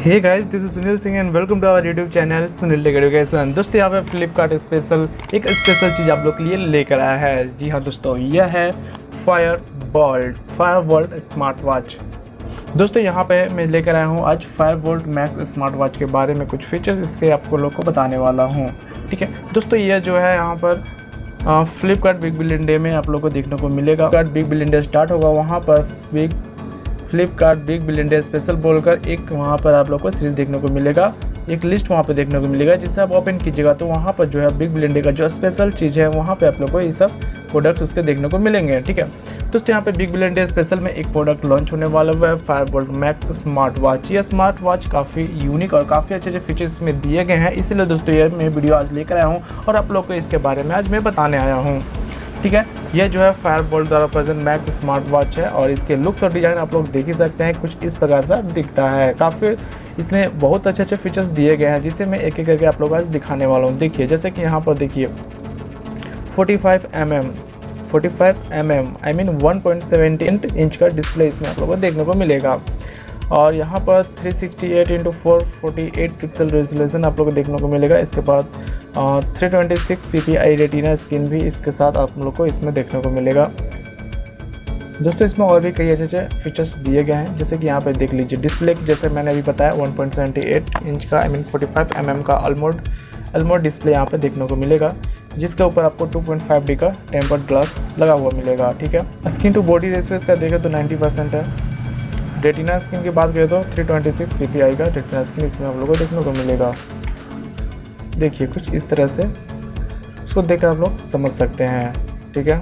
Hey guys, this is Sunil Singh and welcome to our YouTube channel Sunil-Tech। दोस्तों यहाँ पे फ्लिपकार्ट एक स्पेशल चीज़ आप लोग के लिए लेकर आया है। जी हाँ दोस्तों, यह है फायर-बोल्ट स्मार्ट वॉच। दोस्तों यहाँ पे मैं लेकर आया हूँ आज Fire-Boltt मैक्स स्मार्ट वॉच के बारे में कुछ फीचर्स इसके आपको लोग को बताने वाला हूँ। ठीक है दोस्तों, यह जो है यहाँ पर फ्लिपकार्ट बिग बिलियन डे में आप लोग को देखने को मिलेगा। बिग बिलियन डे स्टार्ट होगा, वहाँ पर Flipkart big billion day special बोलकर एक वहाँ पर आप लोग को सीरीज देखने को मिलेगा, एक लिस्ट वहाँ पे देखने को मिलेगा, जिससे आप ओपन कीजिएगा तो वहाँ पर जो है बिग बिलियन डे का जो स्पेशल चीज़ है वहाँ पे आप लोग को ये सब प्रोडक्ट उसके देखने को मिलेंगे। ठीक है दोस्तों, यहाँ पे बिग बिलियन डे स्पेशल में एक प्रोडक्ट लॉन्च होने वाला है, Fire-Boltt मैक्स स्मार्ट वॉच। यह स्मार्ट वॉच काफ़ी यूनिक और काफ़ी अच्छे फीचर्स इसमें दिए गए हैं, इसलिए दोस्तों ये मैं वीडियो आज लेकर आया हूँ और आप लोग को इसके बारे में आज मैं बताने आया हूँ। ठीक है, यह जो है Fire-Boltt द्वारा प्रेजेंट मैक्स स्मार्ट वॉच है और इसके लुक्स और डिज़ाइन आप लोग देख ही सकते हैं, कुछ इस प्रकार से दिखता है। काफ़ी इसमें बहुत अच्छे फीचर्स दिए गए हैं, जिसे मैं एक एक करके आप लोग आज दिखाने वाला हूँ। देखिए, जैसे कि यहाँ पर देखिए 45 mm आई मीन 1.78 इंच का डिस्प्ले इसमें आप लोगों को देखने को मिलेगा और यहाँ पर 368x448 पिक्सल रेजोल्यूशन आप लोग को देखने को मिलेगा। इसके बाद 326 ppi रेटिना स्क्रीन भी इसके साथ आप लोग को इसमें देखने को मिलेगा। दोस्तों इसमें और भी कई अच्छे फीचर्स दिए गए हैं, जैसे कि यहाँ पे देख लीजिए डिस्प्ले, जैसे मैंने अभी बताया 1.78 इंच का आई मीन 45 mm का अलमोड डिस्प्ले यहाँ पे देखने को मिलेगा, जिसके ऊपर आपको 2.5D का टेम्पर्ड ग्लास लगा हुआ मिलेगा। ठीक है, स्क्रीन टू बॉडी रेशियो इसका देखें तो 90% है। रेटिना स्क्रीन की बात करें तो 326 ppi का रेटिना स्क्रीन इसमें आप लोगों को देखने को मिलेगा। देखिए कुछ इस तरह से इसको देखकर आप लोग समझ सकते हैं। ठीक है,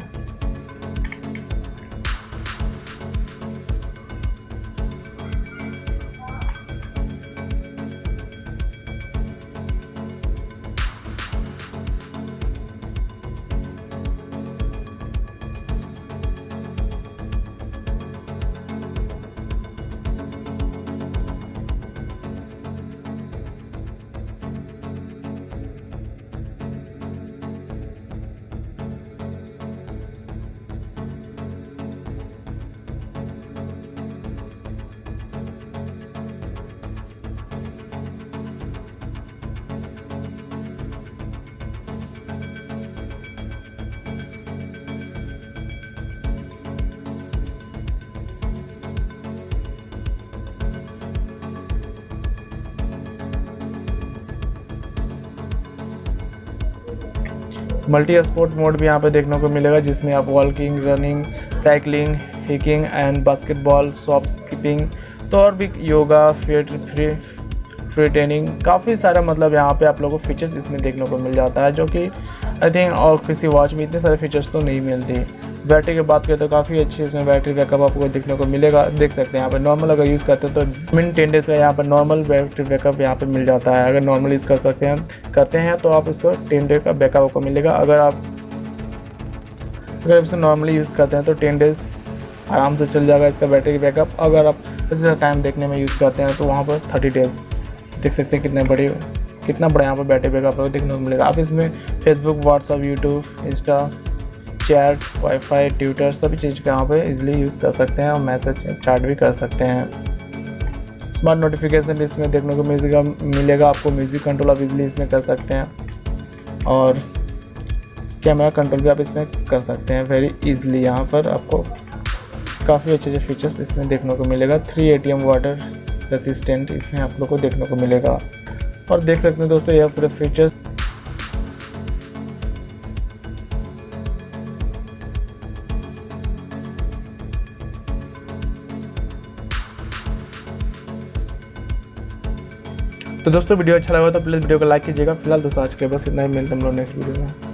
मल्टी स्पोर्ट मोड भी यहाँ पे देखने को मिलेगा, जिसमें आप walking, running, cycling, hiking and basketball, soft skipping, तो और भी योगा, फ्री ट्रेनिंग, काफ़ी सारा मतलब यहाँ पे आप लोगों को फीचर्स इसमें देखने को मिल जाता है, जो कि आई थिंक और किसी वॉच में इतने सारे फीचर्स तो नहीं मिलती। बैटरी की बात करें तो काफ़ी अच्छी इसमें बैटरी बैकअप आपको देखने को मिलेगा। देख सकते हैं यहाँ पर नॉर्मल अगर यूज़ करते हैं तो मिन 10 डेज का यहाँ पर नॉर्मल बैटरी बैकअप यहाँ पे मिल जाता है। अगर नॉर्मल यूज़ करते हैं तो आप इसको 10 डेज का बैकअप आपको मिलेगा। अगर इसे नॉर्मली यूज़ करते हैं तो 10 डेज आराम से चल जाएगा इसका बैटरी बैकअप। अगर आप इसी टाइम देखने में यूज़ करते हैं तो वहाँ पर 30 डेज। देख सकते हैं कितना बड़ा यहाँ पर बैटरी बैकअप आपको देखने को मिलेगा। आप इसमें Facebook, WhatsApp, YouTube, Insta, chat, WiFi, Twitter सभी चीज़ का यहाँ पे इजीली यूज़ कर सकते हैं और मैसेज चैट भी कर सकते हैं। स्मार्ट नोटिफिकेशन भी इसमें देखने को मिलेगा आपको। म्यूज़िक कंट्रोल आप इजीली इसमें कर सकते हैं और कैमरा कंट्रोल भी आप इसमें कर सकते हैं वेरी इजीली। यहाँ पर आपको काफ़ी अच्छे फीचर्स इसमें देखने को मिलेगा। 3 ATM वाटर रेसिस्टेंट इसमें आप लोग को देखने को मिलेगा और देख सकते हैं दोस्तों यह पूरे फीचर्स। तो दोस्तों वीडियो अच्छा लगा तो प्लीज़ वीडियो को लाइक कीजिएगा। फिलहाल दोस्तों आज के बस इतना ही, मिलते हैं हम लोग नेक्स्ट वीडियो में।